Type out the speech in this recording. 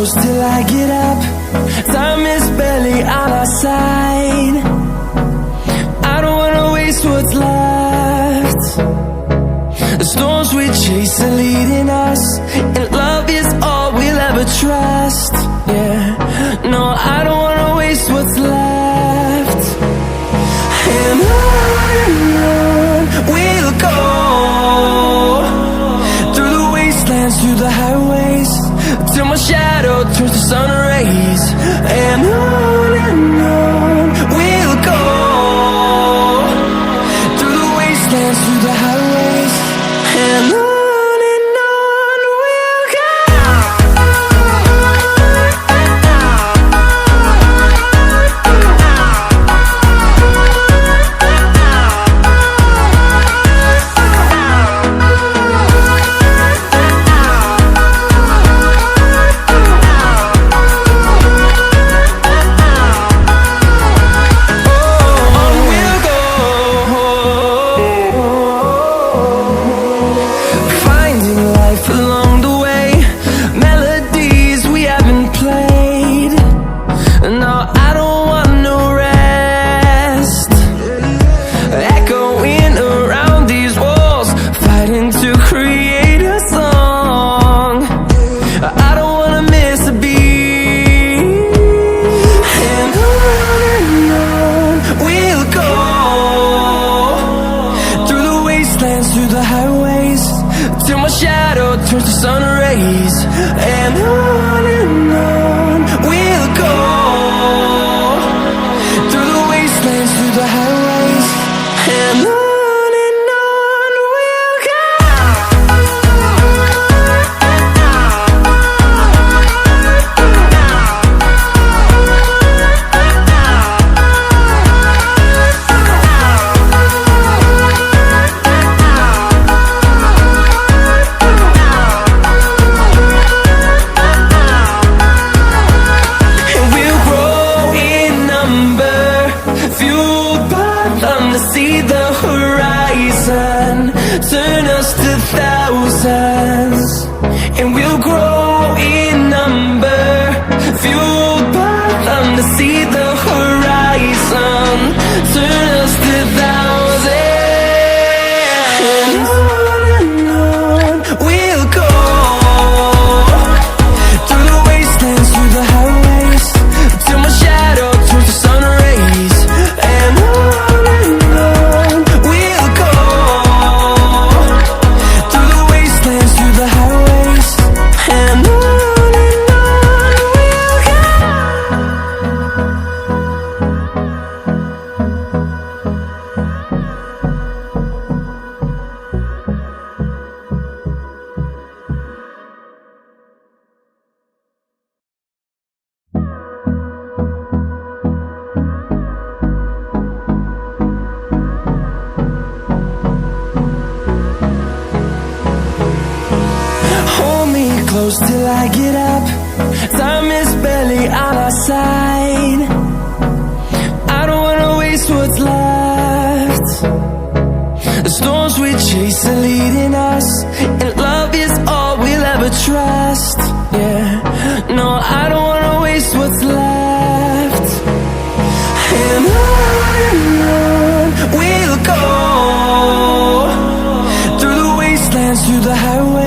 close till I get up. Time is barely on our side. I don't wanna waste what's left. The storms we chase are leading us, and love is all we'll ever trust. Yeah, no, I don't wanna waste what's left. And on we'll go, through the wastelands, through the highways, till my shadow turns to sun rays. And on we'll go, through the wastelands, through the highways, and on we'll go. Turns to sun rays, and on we'll go, through the wastelands, through the highways, and on we'll go. See the horizon, turn us to thousands, and we'll grow in number, fueled by them to see the horizon, turn us to thousands. And on we'll go, through the wastelands, through the highways, till my shadow turns to sun rays. And close till I get up. Time is barely on our side. I don't wanna waste what's left. The storms we chase are leading us, and love is all we'll ever trust. Yeah, no, I don't wanna waste what's left. And on we'll go, through the wastelands, through the highways,